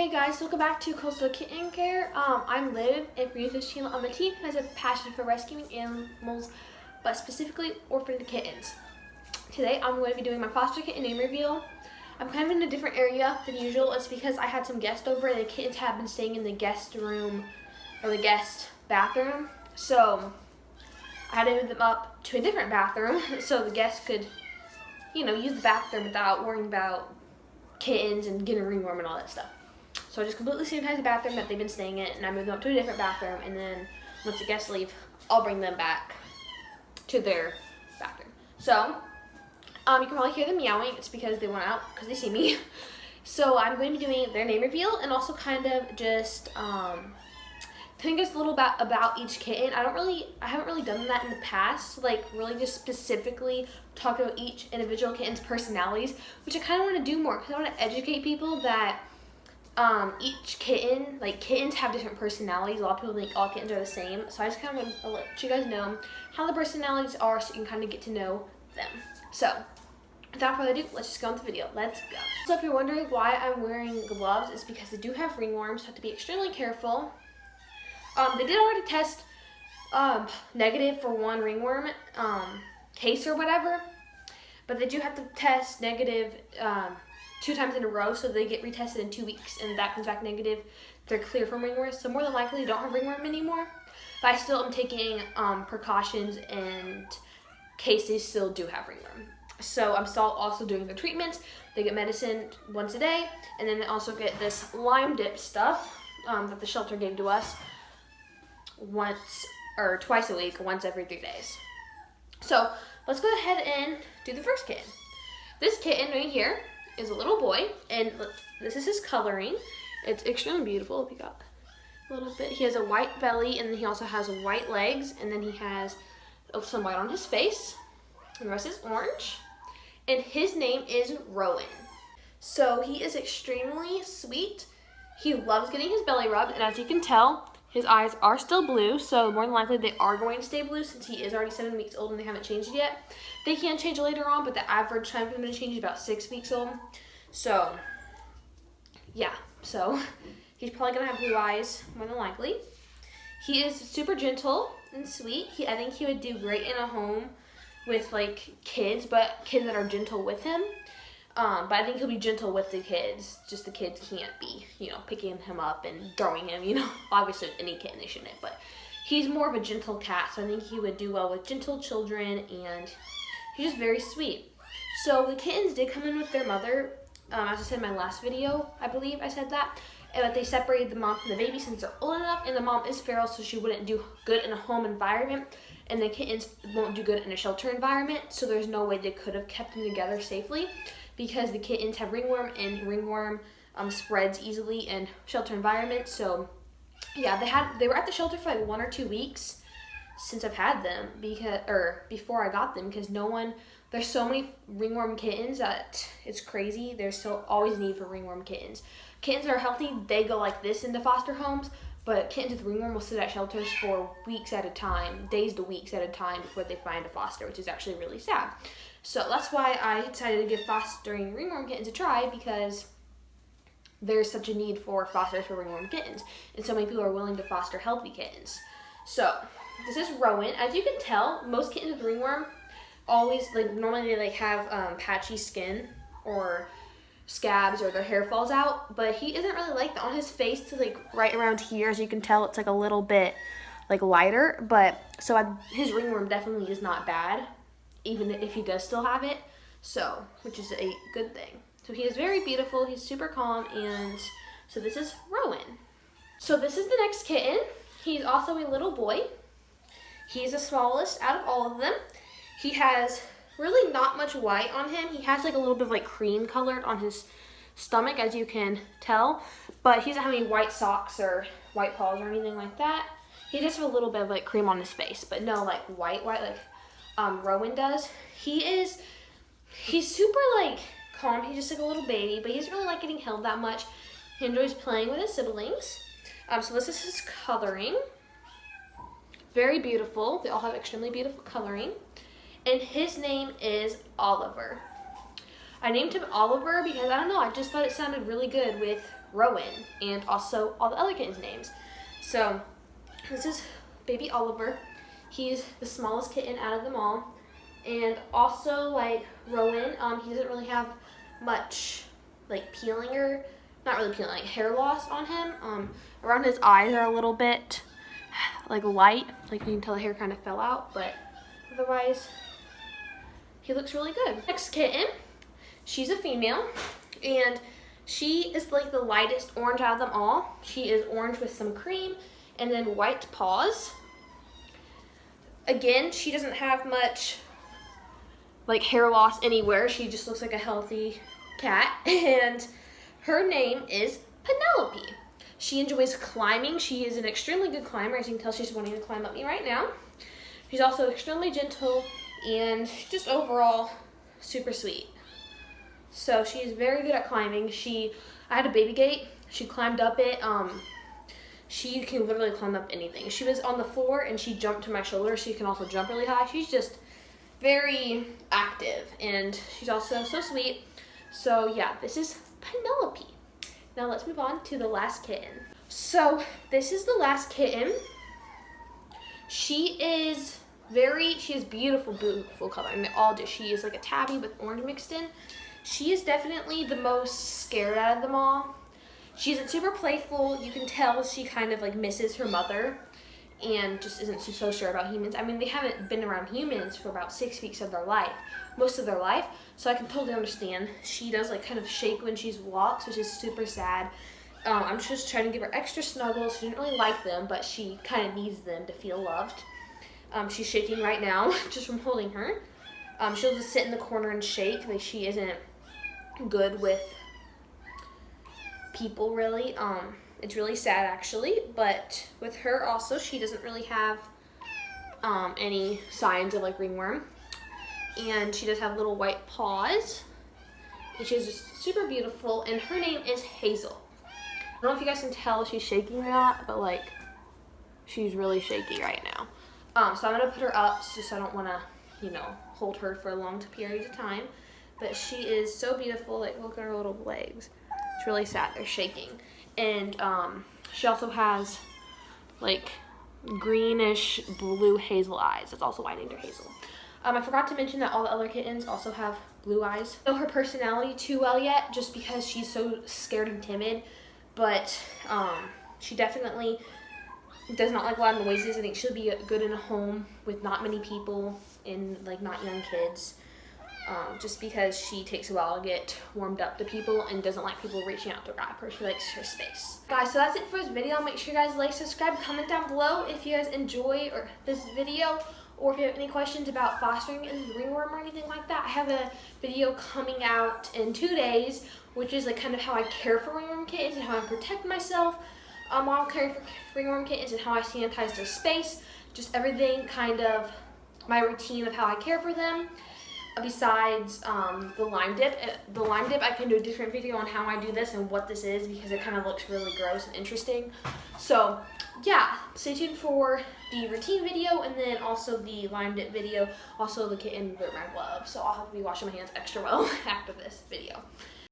Hey guys, welcome back to Coastal Kitten Care. I'm Liv, and for you this channel, I'm a teen who has a passion for rescuing animals, but specifically orphaned kittens. Today, I'm going to be doing my foster kitten name reveal. I'm kind of in a different area than usual. It's because I had some guests over, and the kittens have been staying in the guest room, or the guest bathroom. So, I had to move them up to a different bathroom, so the guests could, use the bathroom without worrying about kittens and getting ringworm and all that stuff. So I just completely sanitized the bathroom that they've been staying in, and I moved them up to a different bathroom, and then once the guests leave, I'll bring them back to their bathroom. So, you can probably hear them meowing. It's because they went out, because they see me. So I'm going to be doing their name reveal, and also kind of just, telling us a little about each kitten. I haven't really done that in the past, like really just specifically talk about each individual kitten's personalities, which I kind of want to do more, because I want to educate people that each kitten, like kittens have different personalities. A lot of people think all kittens are the same. So I just kind of want to let you guys know how the personalities are so you can kind of get to know them. So without further ado, let's just go into the video. Let's go. So if you're wondering why I'm wearing gloves, it's because they do have ringworms, so I have to be extremely careful. They did already test negative for one ringworm case or whatever, but they do have to test negative 2 times in a row, so they get retested in 2 weeks, and that comes back negative. They're clear from ringworm, so more than likely they don't have ringworm anymore. But I still am taking precautions in case they still do have ringworm. So I'm still also doing the treatments. They get medicine once a day, and then they also get this lime dip stuff that the shelter gave to us once or twice a week, once every 3 days. So let's go ahead and do the first kitten. This kitten right here is a little boy, and this is his coloring. It's extremely beautiful. He got a little bit. He has a white belly, and then he also has white legs, and then he has some white on his face, and the rest is orange. And his name is Rowan. So he is extremely sweet. He loves getting his belly rubbed, and as you can tell, his eyes are still blue, so more than likely they are going to stay blue since he is already 7 weeks old and they haven't changed yet. They can change later on, but the average time for them to change is about 6 weeks old. So, yeah. So, he's probably going to have blue eyes, more than likely. He is super gentle and sweet. I think he would do great in a home with, like, kids, but kids that are gentle with him. But I think he'll be gentle with the kids. Just the kids can't be, picking him up and throwing him, Obviously, with any kitten, they shouldn't. But he's more of a gentle cat, so I think he would do well with gentle children, and he's just very sweet. So the kittens did come in with their mother. As I said in my last video, I believe I said that. But they separated the mom from the baby since they're old enough, and the mom is feral, so she wouldn't do good in a home environment. And the kittens won't do good in a shelter environment, so there's no way they could have kept them together safely, because the kittens have ringworm, and ringworm spreads easily in shelter environments. So yeah, they were at the shelter for like 1 or 2 weeks since I've had them, before I got them, because there's so many ringworm kittens that it's crazy. There's always a need for ringworm kittens. Kittens that are healthy, they go like this into foster homes, but kittens with ringworm will sit at shelters for weeks at a time, days to weeks at a time, before they find a foster, which is actually really sad. So that's why I decided to give fostering ringworm kittens a try, because there's such a need for fosters for ringworm kittens, and so many people are willing to foster healthy kittens. So this is Rowan. As you can tell, most kittens with ringworm normally they have patchy skin or scabs, or their hair falls out, but he isn't really like that. On his face, to right around here, as you can tell, it's like a little bit lighter, but his ringworm definitely is not bad, even if he does still have it, so, which is a good thing. So he is very beautiful, he's super calm, and so this is Rowan. So this is the next kitten. He's also a little boy. He's the smallest out of all of them. He has really not much white on him. He has a little bit of cream colored on his stomach, as you can tell, but he doesn't have any white socks or white paws or anything like that. He just has a little bit of cream on his face, but no white like Rowan does. He's super calm. He's just a little baby, but he doesn't really like getting held that much. He enjoys playing with his siblings. So this is his coloring. Very beautiful. They all have extremely beautiful coloring. And his name is Oliver. I named him Oliver because, I don't know, I just thought it sounded really good with Rowan, and also all the other kittens' names. So this is baby Oliver. He's the smallest kitten out of them all. And also like Rowan, he doesn't really have much like peeling, or not really peeling, like hair loss on him. Around his eyes are a little bit like light, like you can tell the hair kind of fell out, but otherwise he looks really good. Next kitten, she's a female, and she is like the lightest orange out of them all. She is orange with some cream and then white paws. Again, she doesn't have much like hair loss anywhere. She just looks like a healthy cat, and her name is Penelope. She enjoys climbing. She is an extremely good climber. As you can tell, she's wanting to climb up me right now. She's also extremely gentle and just overall super sweet. So she is very good at climbing. I had a baby gate. She climbed up it. She can literally climb up anything. She was on the floor and she jumped to my shoulder. She can also jump really high. She's just very active, and she's also so sweet. So yeah, this is Penelope. Now let's move on to the last kitten. So this is the last kitten. She has beautiful, beautiful color, and they all do. She is like a tabby with orange mixed in. She is definitely the most scared out of them all. She isn't super playful. You can tell she kind of like misses her mother and just isn't so sure about humans. I mean, they haven't been around humans for about 6 weeks of their life, most of their life, so I can totally understand. She does like kind of shake when she walks, which is super sad. I'm just trying to give her extra snuggles. She didn't really like them, but she kind of needs them to feel loved. She's shaking right now just from holding her. She'll just sit in the corner and shake. Like, she isn't good with people really. It's really sad actually, but with her also, she doesn't really have any signs of like ringworm, and she does have little white paws, and she's just super beautiful, and her name is Hazel. I don't know if you guys can tell if she's shaking or not, but like she's really shaky right now. So I'm gonna put her up just so I don't want to, hold her for a long period of time, but she is so beautiful. Like, look at her little legs. It's really sad, they're shaking. And she also has like greenish blue hazel eyes. That's also why I named her Hazel. I forgot to mention that all the other kittens also have blue eyes. I don't know her personality too well yet, just because she's so scared and timid, but she definitely does not like a lot of noises. I think she'll be good in a home with not many people and like not young kids. Just because she takes a while to get warmed up to people and doesn't like people reaching out to grab her. She likes her space. Guys, so that's it for this video. Make sure you guys like, subscribe, comment down below if you guys enjoy this video, or if you have any questions about fostering and ringworm or anything like that. I have a video coming out in 2 days, which is like kind of how I care for ringworm kittens and how I protect myself while caring for ringworm kittens, and how I sanitize their space. Just everything, kind of my routine of how I care for them. Besides the lime dip. I can do a different video on how I do this and what this is, because it kind of looks really gross and interesting. So yeah, stay tuned for the routine video, and then also the lime dip video, also the kitten wear my glove. So I'll have to be washing my hands extra well after this video.